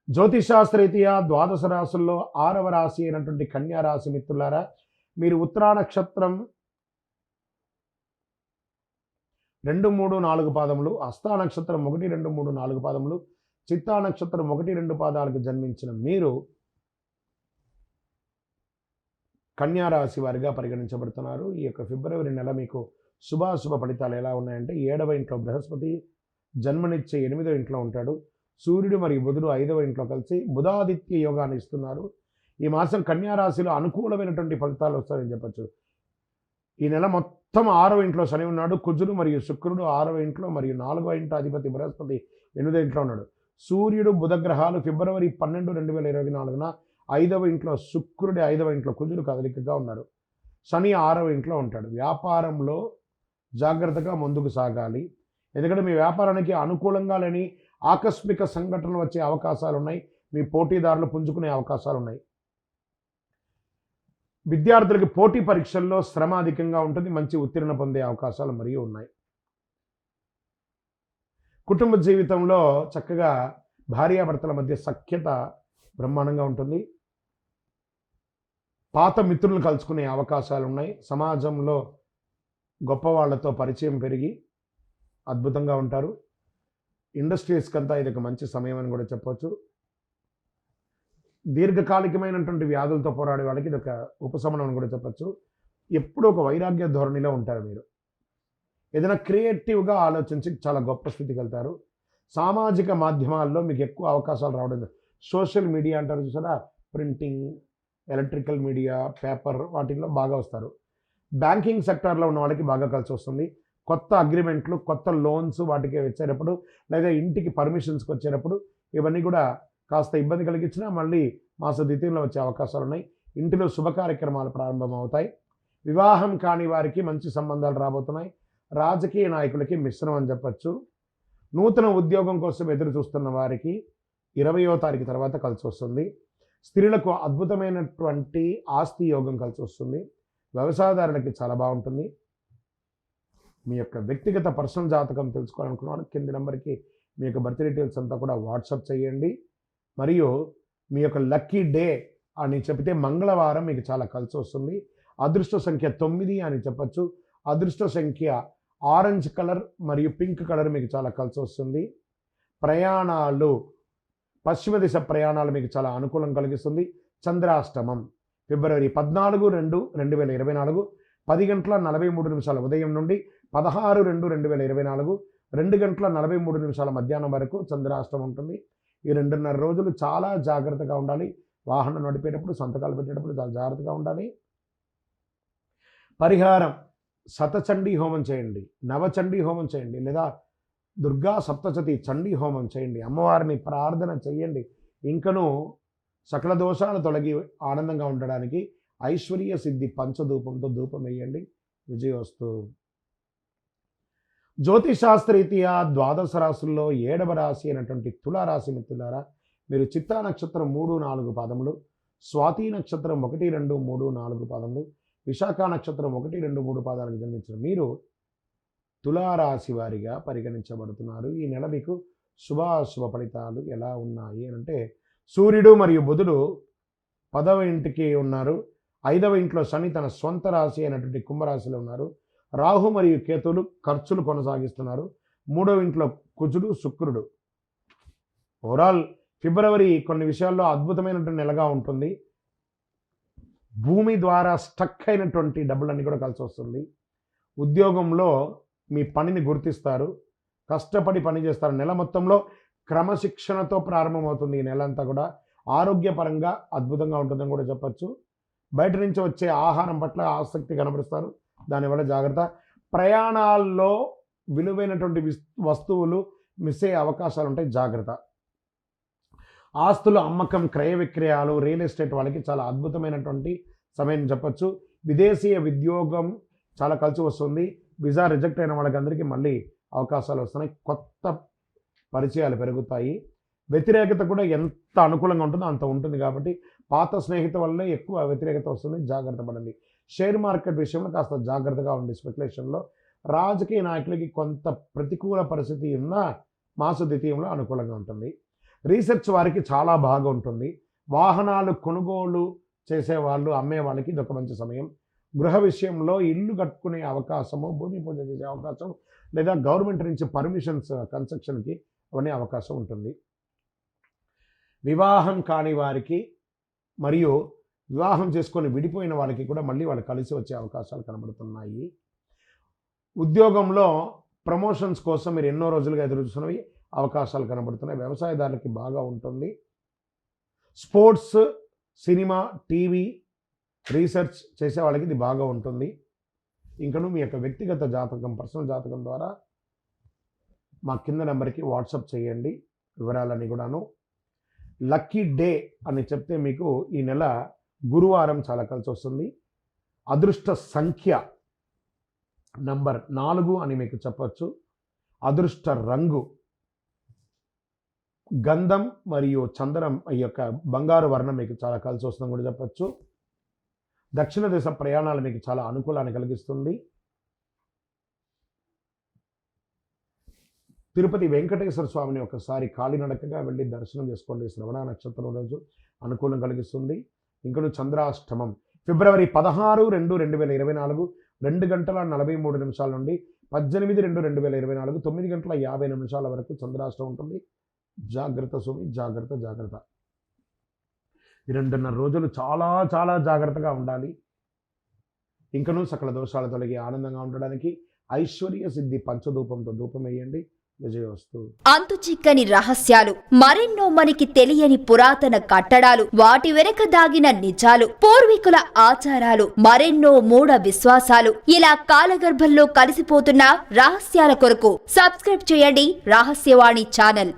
జ్యోతిషాస్త్రరీత్యా ద్వాదశ రాశుల్లో 6వ రాశి అయినటువంటి కన్యా రాశి మిత్రులారా, మీరు ఉత్తరా నక్షత్రం 2, 3, 4 పాదములు, హస్తా నక్షత్రం 1, 2, 3, 4 పాదములు, చిత్తా నక్షత్రం 1, 2 పాదాలకు జన్మించిన మీరు కన్యా రాశి వారిగా పరిగణించబడుతున్నారు. ఈ యొక్క ఫిబ్రవరి నెల మీకు శుభాశుభ ఫలితాలు ఎలా ఉన్నాయంటే, 7వ ఇంట్లో బృహస్పతి జన్మనిచ్చే 8వ ఇంట్లో ఉంటాడు. సూర్యుడు మరియు బుధుడు 5వ ఇంట్లో కలిసి బుధాదిత్య యోగాన్ని ఇస్తున్నారు. ఈ మాసం కన్యా రాశిలో అనుకూలమైనటువంటి ఫలితాలు వస్తాయని చెప్పచ్చు. ఈ నెల మొత్తం 6వ ఇంట్లో శని ఉన్నాడు. కుజుడు మరియు శుక్రుడు 6వ ఇంట్లో మరియు 4వ ఇంట్లో అధిపతి బృహస్పతి 8వ ఇంట్లో ఉన్నాడు. సూర్యుడు బుధ గ్రహాలు ఫిబ్రవరి 12, 2024న 5వ ఇంట్లో శుక్రుడి 5వ ఇంట్లో కుజుడు కదలికగా ఉన్నారు. శని 6వ ఇంట్లో ఉంటాడు. వ్యాపారంలో జాగ్రత్తగా ముందుకు సాగాలి. ఎందుకంటే మీ వ్యాపారానికి అనుకూలంగా లేని ఆకస్మిక సంఘటనలు వచ్చే అవకాశాలు ఉన్నాయి. మీ పోటీదారులు పుంజుకునే అవకాశాలు ఉన్నాయి. విద్యార్థులకి పోటీ పరీక్షల్లో శ్రమ అధికంగా ఉంటుంది. మంచి ఉత్తీర్ణ పొందే అవకాశాలు మరియు ఉన్నాయి. కుటుంబ జీవితంలో చక్కగా భార్యాభర్తల మధ్య సఖ్యత బ్రహ్మాండంగా ఉంటుంది. పాత మిత్రులను కలుసుకునే అవకాశాలు ఉన్నాయి. సమాజంలో గొప్పవాళ్లతో పరిచయం పెరిగి అద్భుతంగా ఉంటారు. ఇండస్ట్రీస్కి అంతా ఇది ఒక మంచి సమయం అని కూడా చెప్పవచ్చు. దీర్ఘకాలికమైనటువంటి వ్యాధులతో పోరాడే వాళ్ళకి ఇది ఒక ఉపశమనం అని కూడా చెప్పచ్చు. ఎప్పుడూ ఒక వైరాగ్య ధోరణిలో ఉంటారు మీరు. ఏదైనా క్రియేటివ్గా ఆలోచించి చాలా గొప్ప స్థితికి వెళ్తారు. సామాజిక మాధ్యమాల్లో మీకు ఎక్కువ అవకాశాలు రావడం, సోషల్ మీడియా అంటారు చూసారా, ప్రింటింగ్, ఎలక్ట్రికల్ మీడియా, పేపర్, వాటిల్లో బాగా వస్తారు. బ్యాంకింగ్ సెక్టార్లో ఉన్న వాళ్ళకి బాగా కలిసి వస్తుంది. కొత్త అగ్రిమెంట్లు, కొత్త లోన్స్ వాటికి వచ్చేటప్పుడు, లేదా ఇంటికి పర్మిషన్స్కి వచ్చేటప్పుడు ఇవన్నీ కూడా కాస్త ఇబ్బంది కలిగించినా మళ్ళీ మాస ద్వితీయంలో వచ్చే అవకాశాలు ఉన్నాయి. ఇంటిలో శుభ కార్యక్రమాలు ప్రారంభమవుతాయి. వివాహం కాని వారికి మంచి సంబంధాలు రాబోతున్నాయి. రాజకీయ నాయకులకి మిశ్రమం అని చెప్పచ్చు. నూతన ఉద్యోగం కోసం ఎదురు చూస్తున్న వారికి 20వ తారీఖు తర్వాత కలిసి వస్తుంది. స్త్రీలకు అద్భుతమైనటువంటి ఆస్తి యోగం కలిసి వస్తుంది. వ్యవసాయదారులకి చాలా బాగుంటుంది. మీ యొక్క వ్యక్తిగత పర్సనల్ జాతకం తెలుసుకోవాలనుకున్నాను, కింది నెంబర్కి మీ యొక్క బర్త్ డీటెయిల్స్ అంతా కూడా వాట్సాప్ చేయండి. మరియు మీ యొక్క లక్కీ డే అని చెప్తే మంగళవారం మీకు చాలా కలిసి వస్తుంది. అదృష్ట సంఖ్య 9 అని చెప్పచ్చు. అదృష్ట సంఖ్య ఆరెంజ్ కలర్ మరియు పింక్ కలర్ మీకు చాలా కలిసి వస్తుంది. ప్రయాణాలు, పశ్చిమ దిశ ప్రయాణాలు మీకు చాలా అనుకూలం కలిగిస్తుంది. చంద్రాష్టమం ఫిబ్రవరి 14, 2, 2024 10:43 ఉదయం నుండి 16, 2, 2024 2:43 మధ్యాహ్నం వరకు చంద్రాష్టమం ఉంటుంది. ఈ 2.5 రోజులు చాలా జాగ్రత్తగా ఉండాలి. వాహనం నడిపేటప్పుడు, సంతకాలు పెట్టేటప్పుడు చాలా జాగ్రత్తగా ఉండాలి. పరిహారం, శతచండీ హోమం చేయండి, నవచండీ హోమం చేయండి, లేదా దుర్గా సప్తశతి చండీ హోమం చేయండి. అమ్మవారిని ప్రార్థన చేయండి. ఇంకనూ సకల దోషాలు తొలగి ఆనందంగా ఉండడానికి ఐశ్వర్య సిద్ధి పంచధూపంతో ధూపం వేయండి. విజయోస్తు. జ్యోతిషాస్త్రరీత్యా ద్వాదశ రాశుల్లో 7వ రాశి అయినటువంటి తులారాశి మిత్రులారా, మీరు చిత్తా నక్షత్రం 3, 4 పాదములు, స్వాతి నక్షత్రం 1, 2, 3, 4 పాదములు, విశాఖ నక్షత్రం 1, 2, 3 పాదాలకు జన్మించిన మీరు తులారాశి వారిగా పరిగణించబడుతున్నారు. ఈ నెల మీకు శుభాశుభ ఫలితాలు ఎలా ఉన్నాయి అంటే, సూర్యుడు మరియు బుధుడు 10వ ఇంటికి ఉన్నారు. 5వ ఇంట్లో శని తన స్వంత రాశి అయినటువంటి కుంభరాశిలో ఉన్నారు. రాహు మరియు కేతువులు ఖర్చులు కొనసాగిస్తున్నారు. 3వ ఇంట్లో కుజుడు, శుక్రుడు. ఓవరాల్ ఫిబ్రవరి కొన్ని విషయాల్లో అద్భుతమైనటువంటి నెలగా ఉంటుంది. భూమి ద్వారా స్టక్ అయినటువంటి డబ్బులన్నీ కూడా కలిసి వస్తుంది. ఉద్యోగంలో మీ పనిని గుర్తిస్తారు, కష్టపడి పని చేస్తారు. నెల మొత్తంలో క్రమశిక్షణతో ప్రారంభమవుతుంది ఈ నెల అంతా కూడా. ఆరోగ్యపరంగా అద్భుతంగా ఉంటుందని కూడా చెప్పచ్చు. బయట నుంచి వచ్చే ఆహారం పట్ల ఆసక్తి కనబరుస్తారు, దానివల్ల జాగ్రత్త. ప్రయాణాల్లో విలువైనటువంటి వస్తువులు మిస్ అయ్యే అవకాశాలు ఉంటాయి, జాగ్రత్త. ఆస్తుల అమ్మకం, క్రయ విక్రయాలు, రియల్ ఎస్టేట్ వాళ్ళకి చాలా అద్భుతమైనటువంటి సమయం చెప్పచ్చు. విదేశీయ ఉద్యోగం చాలా కలిసి వస్తుంది. వీసా రిజెక్ట్ అయిన వాళ్ళకందరికీ మళ్ళీ అవకాశాలు వస్తున్నాయి. కొత్త పరిచయాలు పెరుగుతాయి. వ్యతిరేకత కూడా ఎంత అనుకూలంగా ఉంటుందో అంత ఉంటుంది కాబట్టి పాత స్నేహిత వల్లే ఎక్కువ వ్యతిరేకత వస్తుంది, జాగ్రత్త పడండి. షేర్ మార్కెట్ విషయంలో కాస్త జాగ్రత్తగా ఉండి స్పెక్యులేషన్లో. రాజకీయ నాయకులకి కొంత ప్రతికూల పరిస్థితి ఉన్న మాస ద్వితీయంలో అనుకూలంగా ఉంటుంది. రీసెర్చ్ వారికి చాలా బాగా ఉంటుంది. వాహనాలు కొనుగోలు చేసేవాళ్ళు, అమ్మే వాళ్ళకి ఇది ఒక మంచి సమయం. గృహ విషయంలో ఇల్లు కట్టుకునే అవకాశము, భూమి పూజ చేసే అవకాశం, లేదా గవర్నమెంట్ నుంచి పర్మిషన్స్ కన్స్ట్రక్షన్కి అవన్నీ అవకాశం ఉంటుంది. వివాహం కాని వారికి మరియు వివాహం చేసుకొని విడిపోయిన వాళ్ళకి కూడా మళ్ళీ వాళ్ళు కలిసి వచ్చే అవకాశాలు కనబడుతున్నాయి. ఉద్యోగంలో ప్రమోషన్స్ కోసం మీరు ఎన్నో రోజులుగా ఎదురు చూస్తున్నవి అవకాశాలు కనబడుతున్నాయి. వ్యవసాయదారులకి బాగా ఉంటుంది. స్పోర్ట్స్, సినిమా, టీవీ, రీసెర్చ్ చేసే వాళ్ళకి ఇది బాగా ఉంటుంది. ఇంకను మీ యొక్క వ్యక్తిగత జాతకం, పర్సనల్ జాతకం ద్వారా మా కింద నెంబర్కి వాట్సాప్ చేయండి వివరాలన్నీ కూడాను. లక్కీ డే అని చెప్తే మీకు ఈ నెల గురువారం చాలా కలిసి వస్తుంది. అదృష్ట సంఖ్య నంబర్ 4 అని మీకు చెప్పచ్చు. అదృష్ట రంగు గంధం మరియు చందనం, ఈ యొక్క బంగారు వర్ణం మీకు చాలా కలిసి వస్తుందని కూడా చెప్పచ్చు. దక్షిణ దిశ ప్రయాణాలు మీకు చాలా అనుకూలాన్ని కలిగిస్తుంది. తిరుపతి వెంకటేశ్వర స్వామిని ఒకసారి కాలినడకగా వెళ్ళి దర్శనం చేసుకోండి. శ్రవణ నక్షత్రం రోజు అనుకూలం కలిగిస్తుంది. ఇంకను చంద్రాష్టమం ఫిబ్రవరి 16, 2, 2024 2:43 నుండి 18, 2, 2024 9:50 వరకు చంద్రాష్టమం ఉంటుంది. జాగ్రత్త స్వామి, జాగ్రత్త జాగ్రత్త. 2.5 రోజులు చాలా చాలా జాగ్రత్తగా ఉండాలి. ఇంకనూ సకల దోషాలు తొలగి ఆనందంగా ఉండడానికి ఐశ్వర్య సిద్ధి పంచధూపంతో ధూపం వేయండి. విజయోస్తు. అంతు చిక్కని రహస్యాలు, మరెన్నో మనకి తెలియని పురాతన కట్టడాలు, వాటి వెనక దాగిన నిజాలు, పూర్వీకుల ఆచారాలు, మరెన్నో మూఢ విశ్వాసాలు, ఇలా కాలగర్భంలో కలిసిపోతున్న రహస్యాల కొరకు సబ్స్క్రైబ్ చేయండి రహస్యవాణి ఛానల్.